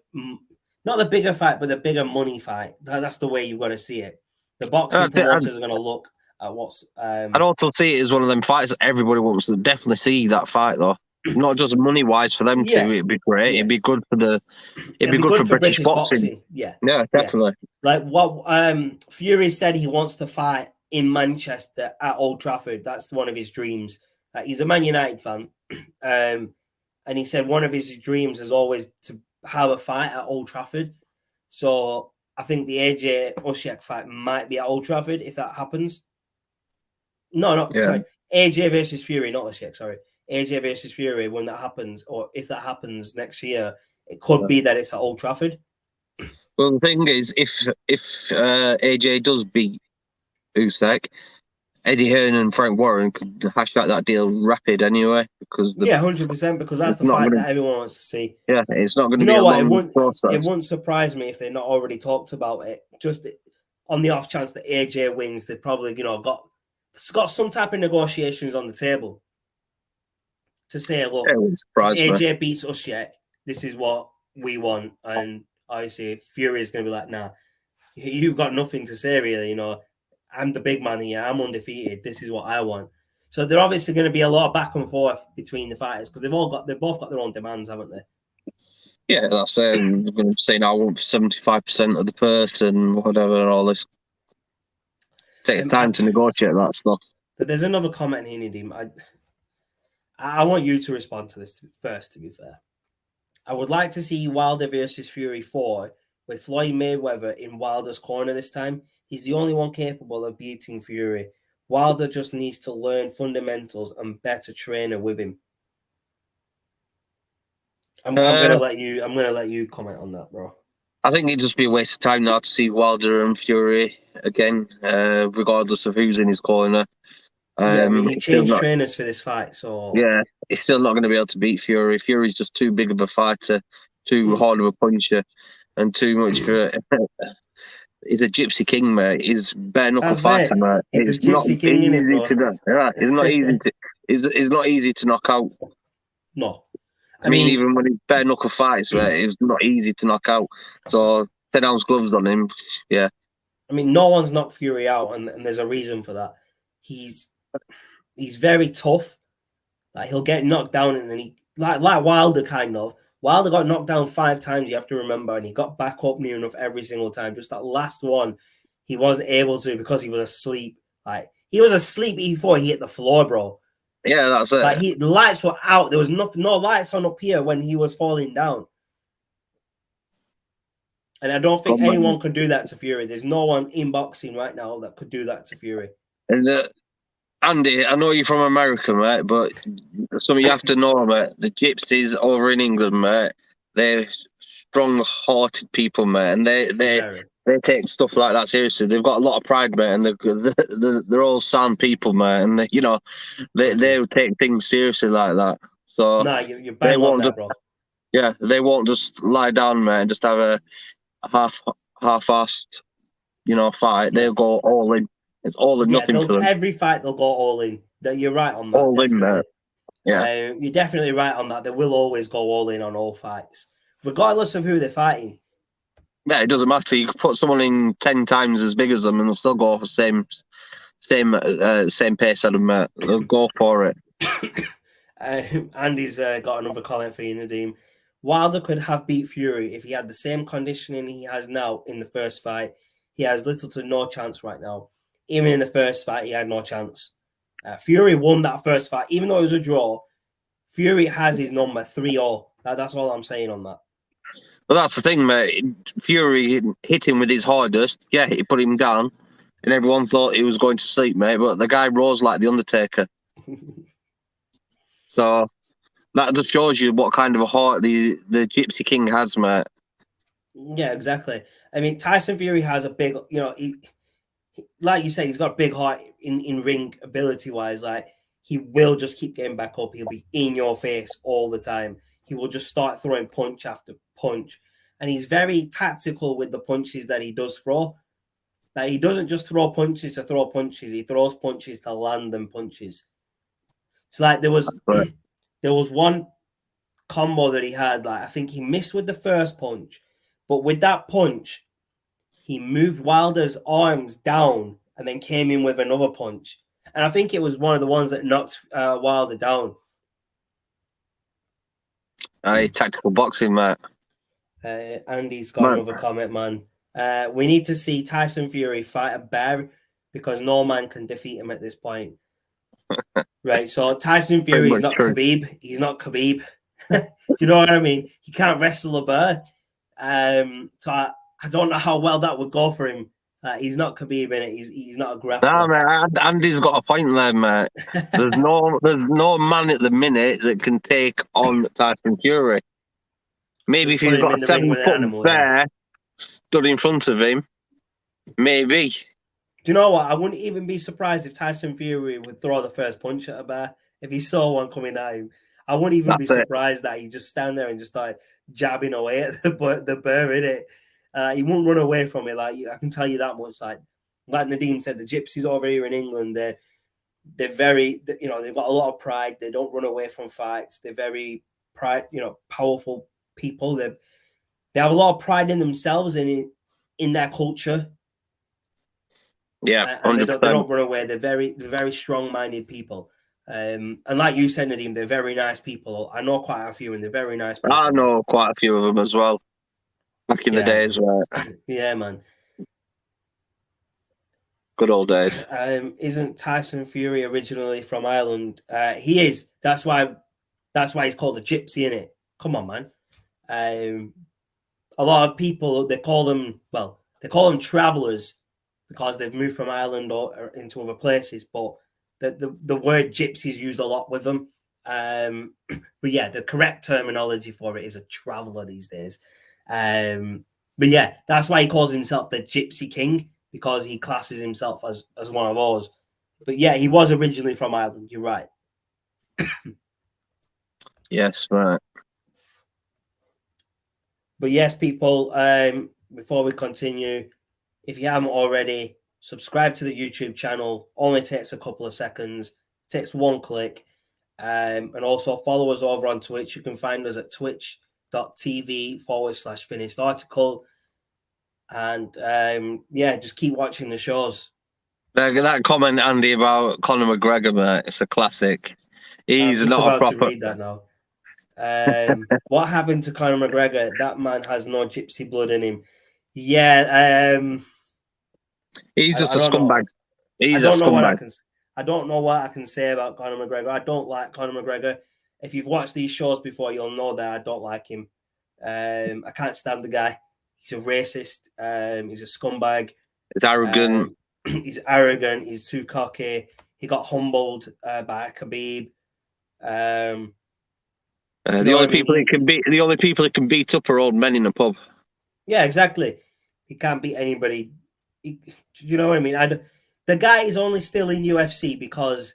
not the bigger fight, but the bigger money fight. That's the way you've got to see it. The boxing promoters are going to look at what's. I'd also see it as one of them fights that everybody wants to definitely see that fight, though. Not just money wise for them too. It'd be great. Yeah. It'd be good for the. It'd be good for British boxing. Yeah, definitely. Yeah. Like what Fury said, he wants to fight in Manchester at Old Trafford. That's one of his dreams. He's a Man United fan, and he said one of his dreams is always to have a fight at Old Trafford. So I think the AJ Usyk fight might be at Old Trafford if that happens. Sorry, AJ versus Fury, not Usyk. Sorry, AJ versus Fury. When that happens, or if that happens next year, it could be that it's at Old Trafford. Well, the thing is, if AJ does beat Usyk, Eddie Hearn and Frank Warren could hash out that deal rapid anyway, because 100%, because that's the fight that everyone wants to see. Yeah, it's not going to be a long process. It wouldn't surprise me if they're not already talked about it. Just on the off chance that AJ wins, they probably got some type of negotiations on the table to say, look, if AJ beats Usyk, this is what we want, and obviously Fury is going to be like, nah, you've got nothing to say really, I'm the big man here. I'm undefeated. This is what I want. So they're obviously going to be a lot of back and forth between the fighters because they've both got their own demands, haven't they? Yeah, that's it. I'm going to say now I want 75% of the person, whatever, all this. Takes time to negotiate that stuff. But there's another comment here, Nadeem. I want you to respond to this first, to be fair. I would like to see Wilder versus Fury 4 with Floyd Mayweather in Wilder's corner this time. He's the only one capable of beating Fury. Wilder just needs to learn fundamentals and better trainer with him. I'm gonna let you comment on that, bro. I think it'd just be a waste of time now to see Wilder and Fury again, regardless of who's in his corner. He changed trainers for this fight, so yeah, he's still not going to be able to beat Fury. Fury's just too big of a fighter, too hard of a puncher, and too much for. He's a Gypsy King, mate. He's bare knuckle fighter, mate. He's the Gypsy King, innit, bro? It's not easy to. It's not easy to knock out. No, I mean, even when he bare knuckle fights, mate, it's not easy to knock out. So 10-ounce gloves on him, yeah. I mean, no one's knocked Fury out, and there's a reason for that. He's very tough. Like he'll get knocked down, and then he like Wilder kind of. Wilder got knocked down 5 times, you have to remember, and he got back up near enough every single time. Just that last one, he wasn't able to because he was asleep. Like he was asleep before he hit the floor, bro. Yeah, that's it. Like the lights were out. There was no lights on up here when he was falling down. And I don't think Come on. anyone could do that to Fury. There's no one in boxing right now that could do that to Fury. And, Andy, I know you're from America, mate, but something you have to know, mate. The Gypsies over in England, mate, they're strong-hearted people, mate, and they take stuff like that seriously. They've got a lot of pride, mate, and they're all sound people, mate, and they take things seriously like that. So nah, you're bang on that, bro. Yeah, they won't just lie down, mate, and just have a half-assed, fight. They'll go all in. It's all or nothing for them. Every fight they'll go all in. You're right on that. All definitely. in, mate. Yeah, you're definitely right on that. They will always go all in on all fights, regardless of who they're fighting. Yeah, it doesn't matter. You can put someone in 10 times as big as them, and they'll still go for same pace at them, mate. They'll go for it. Andy's got another comment for you, Nadeem. Wilder could have beat Fury if he had the same conditioning he has now in the first fight. He has little to no chance right now. Even in the first fight, he had no chance. Fury won that first fight. Even though it was a draw, Fury has his number 3-0. That's all I'm saying on that. Well, that's the thing, mate. Fury hit him with his hardest. Yeah, he put him down, and everyone thought he was going to sleep, mate. But the guy rose like the Undertaker. So that just shows you what kind of a heart the Gypsy King has, mate. Yeah, exactly. I mean, Tyson Fury has a big, like you say, he's got a big heart in ring ability wise. Like, he will just keep getting back up. He'll be in your face all the time. He will just start throwing punch after punch. And he's very tactical with the punches that he does throw. Like, he doesn't just throw punches to throw punches. He throws punches to land them punches. It's like there was one combo that he had. Like, I think he missed with the first punch. But with that punch, he moved Wilder's arms down and then came in with another punch. And I think it was one of the ones that knocked Wilder down. Tactical boxing, mate. Andy's got another comment, man. We need to see Tyson Fury fight a bear because no man can defeat him at this point. Right, so Tyson Fury is not Khabib. He's not Khabib. Do you know what I mean? He can't wrestle a bear. So I don't know how well that would go for him. He's not Khabib in it. He's not a grappler. No, man, Andy's got a point there, mate. There's no man at the minute that can take on Tyson Fury. Maybe if he's got a 7-foot bear stood in front of him, maybe. Do you know what? I wouldn't even be surprised if Tyson Fury would throw the first punch at a bear if he saw one coming at him. I wouldn't even be surprised that he just stand there and just start jabbing away at the bear in it. He won't run away from it. Like, I can tell you that much. Like Nadeem said, the Gypsies over here in England, they're very, they've got a lot of pride. They don't run away from fights. They're very powerful people. They have a lot of pride in themselves and in their culture. Yeah, and they don't run away. They're very strong-minded people. And like you said, Nadeem, they're very nice people. I know quite a few, and they're very nice people. I know quite a few of them as well. Back in the days, right? Yeah, man. Good old days. Isn't Tyson Fury originally from Ireland? He is. That's why he's called a gypsy, innit? Come on, man. A lot of people they call them travelers because they've moved from Ireland or into other places, but the word gypsy is used a lot with them. But yeah, the correct terminology for it is a traveler these days. But yeah, that's why he calls himself the Gypsy King, because he classes himself as one of ours. But yeah, he was originally from Ireland. You're right. Yes, right. But yes, people, before we continue, if you haven't already, subscribe to the YouTube channel. Only takes a couple of seconds. Takes one click. And also follow us over on Twitch. You can find us at twitch.tv/finished article. And just keep watching the shows. That comment, Andy, about Conor McGregor, mate, it's a classic. He's not a proper. To read that now. What happened to Conor McGregor? That man has no gypsy blood in him. Yeah. He's just a scumbag. He's a scumbag. I don't know what I can say about Conor McGregor. I don't like Conor McGregor. If you've watched these shows before, you'll know that I don't like him. I can't stand the guy. He's a racist. He's a scumbag. It's arrogant. He's arrogant. He's too cocky. He got humbled by Khabib. The only people he can beat up are old men in a pub. Yeah, exactly. He can't beat anybody. You know what I mean? The guy is only still in UFC because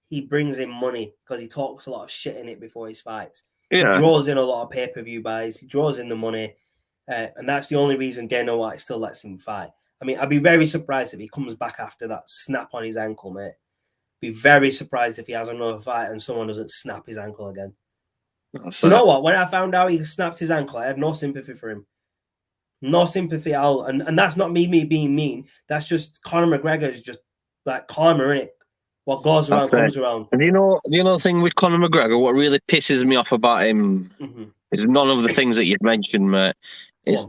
he brings in money, because he talks a lot of shit in it before his fights. Yeah. He draws in a lot of pay-per-view buys. He draws in the money. And that's the only reason Dana White still lets him fight. I mean, I'd be very surprised if he comes back after that snap on his ankle, mate. Be very surprised if he has another fight and someone doesn't snap his ankle again. You know what? When I found out he snapped his ankle, I had no sympathy for him. No sympathy at all. And that's not me being mean. That's just Conor McGregor is just like karma, innit? What goes around comes around. And you know the thing with Conor McGregor, what really pisses me off about him is none of the things that you've mentioned, mate. It's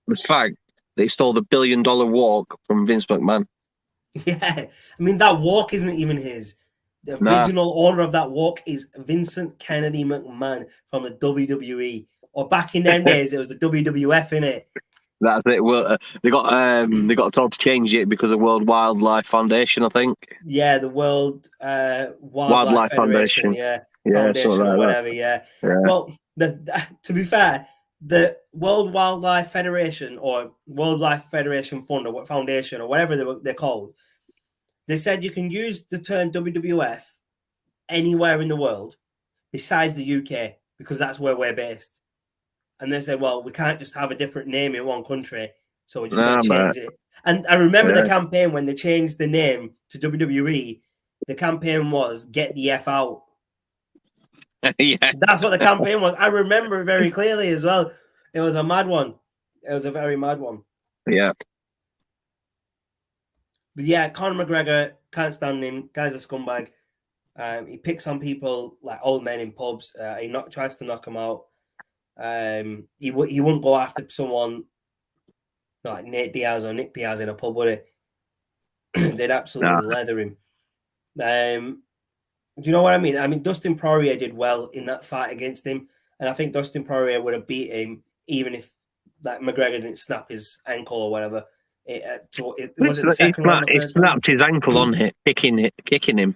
the fact that he stole the $1 billion walk from Vince McMahon. Yeah. I mean, that walk isn't even his. The original owner of that walk is Vincent Kennedy McMahon from the WWE. Or back in them days, it was the WWF, innit? That's it. Well, they got told to change it because of World Wildlife Foundation, I think. Yeah, the World Wildlife Federation. Yeah, Foundation or whatever. Yeah. Well, to be fair, the World Wildlife Federation or World Life Federation Fund or Foundation or whatever they're called, they said you can use the term WWF anywhere in the world besides the UK because that's where we're based. And they said, well, we can't just have a different name in one country, so we're just going to change it. And I remember the campaign when they changed the name to WWE, the campaign was "Get the F out." Yeah. That's what the campaign was. I remember it very clearly as well. It was a mad one. It was a very mad one. Yeah. But yeah, Conor McGregor, can't stand him. Guy's a scumbag. He picks on people like old men in pubs. He tries to knock them out. He wouldn't go after someone like Nate Diaz or Nick Diaz in a pub, would he? They'd absolutely leather him. Do you know what I mean? I mean, Dustin Poirier did well in that fight against him, and I think Dustin Poirier would have beat him even if like McGregor didn't snap his ankle or whatever. He snapped his ankle on it, kicking him.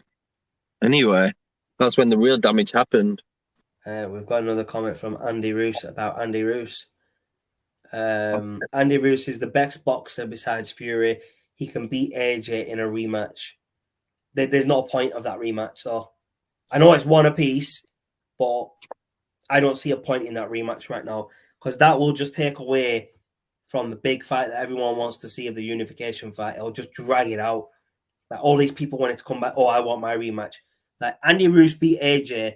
Anyway, that's when the real damage happened. We've got another comment from Andy Roos about Andy Roos. Andy Roos is the best boxer besides Fury. He can beat AJ in a rematch. There's no point of that rematch, though. I know it's one apiece, but I don't see a point in that rematch right now because that will just take away from the big fight that everyone wants to see of the unification fight. It'll just drag it out. Like all these people wanted to come back. Oh, I want my rematch. Like Andy Roos beat AJ.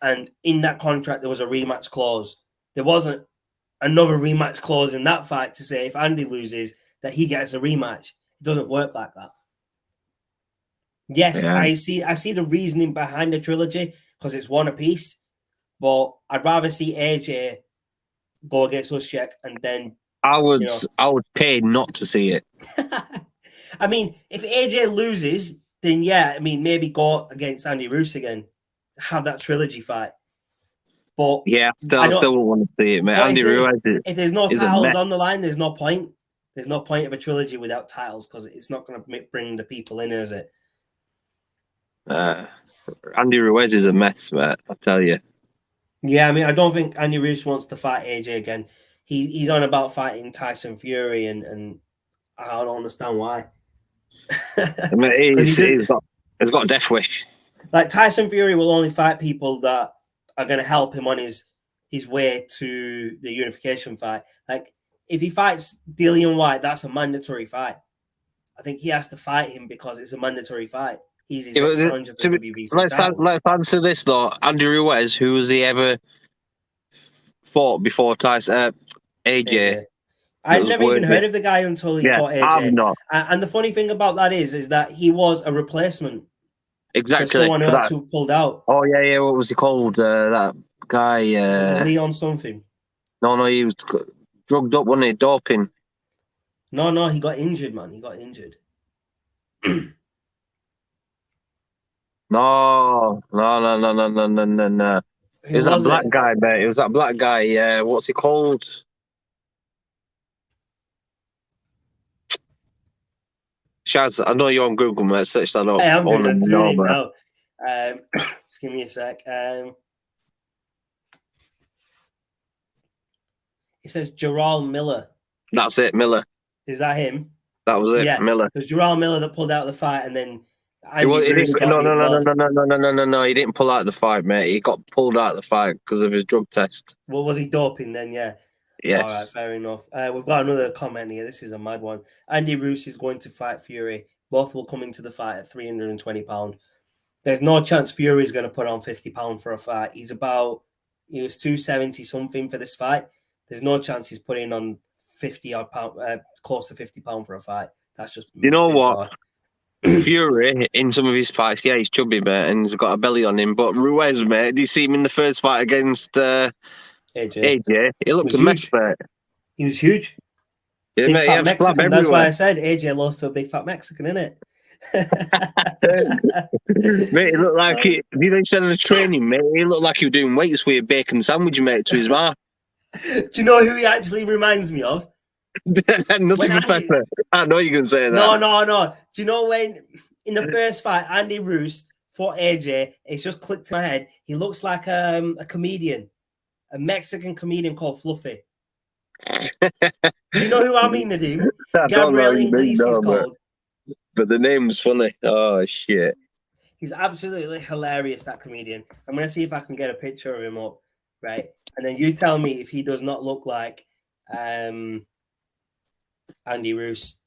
And in that contract, there was a rematch clause. There wasn't another rematch clause in that fight to say if Andy loses, that he gets a rematch. It doesn't work like that. Yes, I see the reasoning behind the trilogy because it's one apiece, but I'd rather see AJ go against Usyk and then I would pay not to see it. I mean, if AJ loses, then yeah, I mean maybe go against Andy Roos again. Have that trilogy fight. But yeah, I still won't want to see it, mate. Andy Ruiz. If there's no titles on the line, there's no point. There's no point of a trilogy without titles because it's not going to bring the people in, is it? Andy Ruiz is a mess, mate. I tell you. Yeah, I mean, I don't think Andy Ruiz wants to fight AJ again. He's on about fighting Tyson Fury, and I don't understand why. I mean, he's got a death wish. Like Tyson Fury will only fight people that are going to help him on his way to the unification fight. Like if he fights Dillian White, that's a mandatory fight. I think he has to fight him because it's a mandatory fight. He's his next challenger for the WBC title. Let's answer this though. Andy Ruiz, who has he ever fought before Tyson? AJ. I'd never even heard of the guy until he fought AJ. I've not. And the funny thing about that is that he was a replacement. Exactly. For someone else who pulled out. Oh, yeah. What was he called? That guy. Leon something. No, he was drugged up, wasn't he? Doping. No, he got injured, man. He got injured. No. It was that black guy, mate. It was that black guy. What's he called? Shaz, I know you're on Google, mate. Search that up. Hey, I'm doing it No, mate. now. Just give me a sec. It says Gerald Miller. That's it, Miller. Is that him? That was it, Yeah, Miller. it was Gerald Miller that pulled out the fight, and then He Bruce got no. He didn't pull out of the fight, mate. He got pulled out of the fight because of his drug test. Well, was he doping then? Yeah. Yes. All right, fair enough. We've got another comment here. This is a mad one. Andy Ruiz is going to fight Fury. Both will come into the fight at £320. There's no chance Fury is going to put on £50 for a fight. He was 270 something for this fight. There's no chance he's putting on £50 close to £50 for a fight. That's just you know bizarre. what? Fury in some of his fights, yeah, he's chubby, mate, and he's got a belly on him. But Ruiz, mate, did you see him in the first fight against AJ? He looked a mess, mate. He was huge. Yeah, big mate, fat Mexican. That's why I said AJ lost to a big fat Mexican, innit? Mate, he looked like he instead of the training, mate, he looked like he was doing weights with a bacon sandwich, mate, to his mouth. Do you know who he actually reminds me of? Nothing Professor. I know you're gonna say that. No. Do you know when in the first fight, Andy Ruiz fought AJ? It's just clicked in my head. He looks like a comedian, a Mexican comedian called Fluffy. Do you know who I mean, Nadeem? Gabriel Inglis is called. But the name's funny. Oh shit! He's absolutely hilarious, that comedian. I'm gonna see if I can get a picture of him up, right? And then you tell me if he does not look like Andy Ruiz.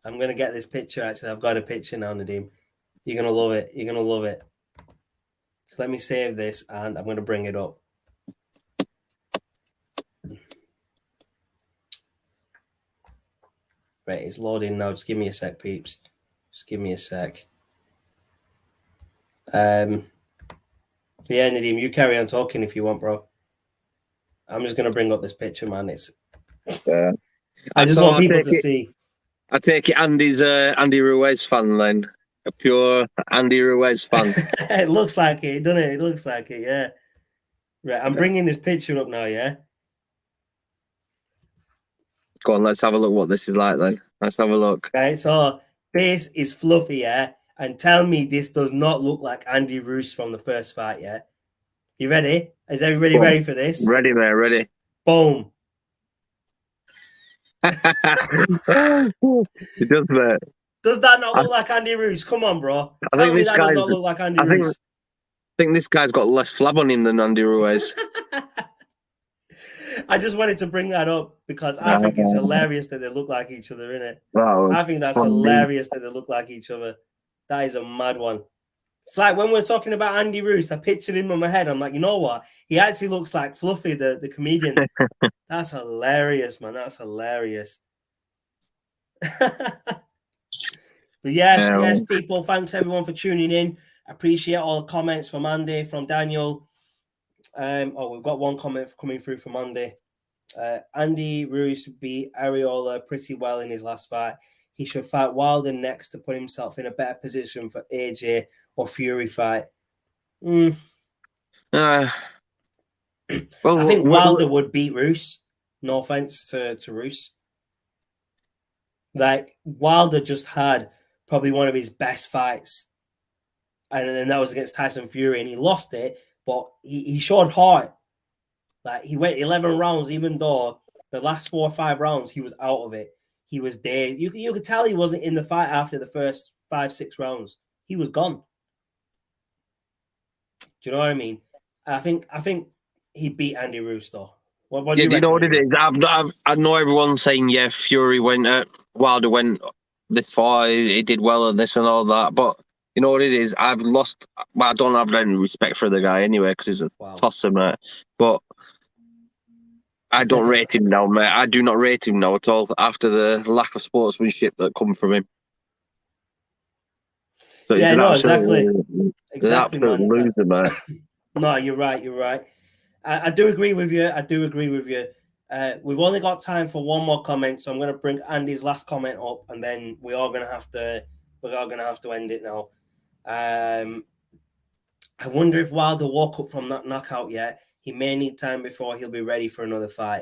I'm gonna get this picture. Actually, I've got a picture now, Nadeem. You're gonna love it. You're gonna love it. So let me save this, and I'm gonna bring it up. Right, it's loading now. Just give me a sec, peeps. Just give me a sec. Yeah, Nadeem, you carry on talking if you want, bro. I'm just gonna bring up this picture, man. It's. I just want people to see. I take it Andy's Andy Ruiz fan then. A pure Andy Ruiz fan. It looks like it, doesn't it? It looks like it, yeah. Right, I'm bringing this picture up now, yeah? Go on, let's have a look what this is like then. Let's have a look. Right, so base is fluffy, yeah? And tell me this does not look like Andy Ruiz from the first fight, yeah? You ready? Is everybody ready for this? Ready, mate, ready. Boom. It does, mate. Does that not look like Andy Ruiz? Come on, bro. Tell me that does not look like Andy Ruiz. I think this guy's got less flab on him than Andy Ruiz. I just wanted to bring that up because I think it's hilarious that they look like each other, innit? I think that's hilarious that they look like each other. That is a mad one. It's like when we're talking about Andy Ruiz, I pictured him in my head. I'm like, you know what? He actually looks like Fluffy, the comedian. That's hilarious, man. That's hilarious. But yes, people. Thanks everyone for tuning in. I appreciate all the comments from Andy, from Daniel. We've got one comment coming through from Andy. Andy Ruiz beat Ariola pretty well in his last fight. He should fight Wilder next to put himself in a better position for AJ or Fury fight. Well, I think Wilder would beat Ruiz. No offense to Ruiz. Like, Wilder just had probably one of his best fights. And that was against Tyson Fury, and he lost it, but he showed heart. Like, he went 11 rounds, even though the last 4 or 5 rounds, he was out of it. He was dead. You could tell he wasn't in the fight after the first 5-6 rounds. He was gone. Do you know what I mean? I think he beat Andy Ruiz, though. What do you know what it is? I know everyone's saying, yeah, Fury went, Wilder went this far, he did well and this and all that, but you know what it is? I don't have any respect for the guy anyway because he's a tosser, mate. But I don't rate him now, mate. I do not rate him now at all after the lack of sportsmanship that come from him. So yeah, no, exactly, man. Loser, mate. No, you're right. I do agree with you. We've only got time for one more comment, so I'm going to bring Andy's last comment up, and then we are going to have to end it now. I wonder if Wilder woke up from that knockout yet. He may need time before he'll be ready for another fight.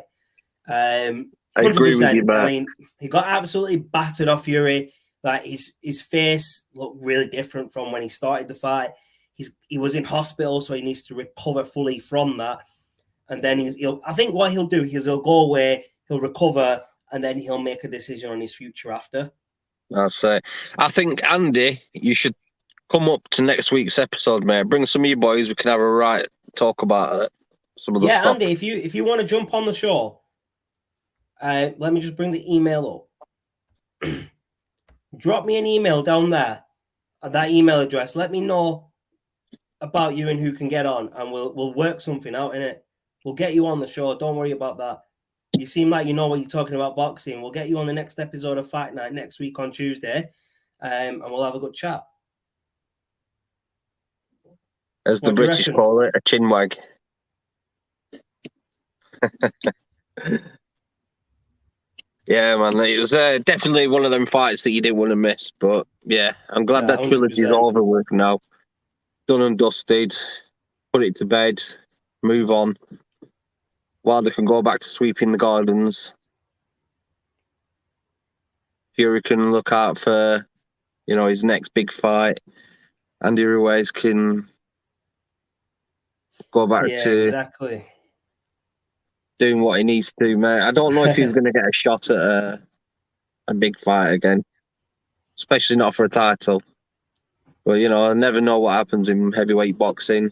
100%. I agree with you, man. I mean, he got absolutely battered off Fury. Like his face looked really different from when he started the fight. He was in hospital, so he needs to recover fully from that. And then I think what he'll do is he'll go away, he'll recover, and then he'll make a decision on his future after. I'll say. I think, Andy, you should come up to next week's episode, mate. Bring some of your boys. We can have a right talk about it. Some of the stuff. Andy, if you want to jump on the show, let me just bring the email up. Drop me an email down there at that email address. Let me know about you and who can get on, and we'll work something out, innit? We'll get you on the show. Don't worry about that. You seem like you know what you're talking about boxing. We'll get you on the next episode of Fight Night next week on Tuesday, and we'll have a good chat. As the British call it, a chinwag. Yeah, man, it was definitely one of them fights that you didn't want to miss. But yeah, I'm glad that trilogy is over with now. Done and dusted. Put it to bed. Move on. Wilder can go back to sweeping the gardens. Fury can look out for, his next big fight. Andy Ruiz can go back to doing what he needs to, mate. I don't know if he's going to get a shot at a big fight again, especially not for a title. But, I never know what happens in heavyweight boxing.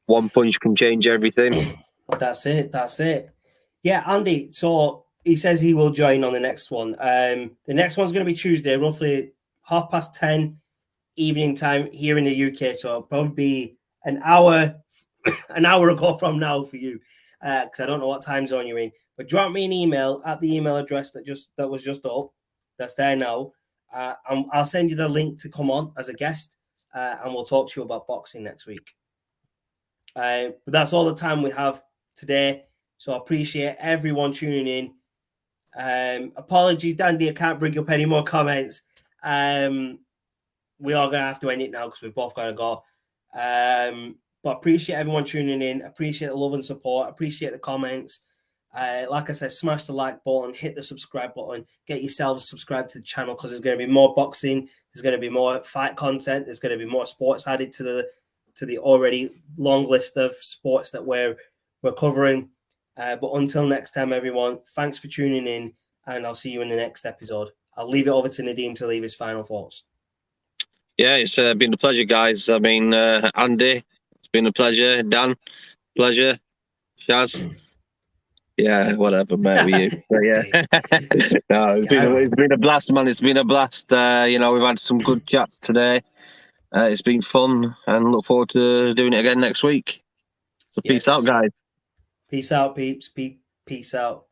One punch can change everything. That's it. Yeah, Andy, so he says he will join on the next one. The next one's going to be Tuesday, roughly 10:30 evening time here in the UK. So it'll probably be an hour ago from now for you, because I don't know what time zone you're in. But drop me an email at the email address that was just up. That's there now. And I'll send you the link to come on as a guest, and we'll talk to you about boxing next week. But that's all the time we have today. So I appreciate everyone tuning in. Apologies, Dandy, I can't bring up any more comments. We are going to have to end it now because we've both got to go. But appreciate everyone tuning in. Appreciate the love and support. Appreciate the comments. Like I said, smash the like button, hit the subscribe button, get yourselves subscribed to the channel because there's going to be more boxing. There's going to be more fight content. There's going to be more sports added to the already long list of sports that we're covering. But until next time, everyone, thanks for tuning in, and I'll see you in the next episode. I'll leave it over to Nadeem to leave his final thoughts. Yeah, it's been a pleasure, guys. I mean, Andy, it's been a pleasure. Dan, pleasure. Shaz, yeah, whatever, mate, with you. But yeah, no, it's been a blast, man. It's been a blast. We've had some good chats today. It's been fun, and look forward to doing it again next week. So peace out, guys. Peace out, peeps. Peace out.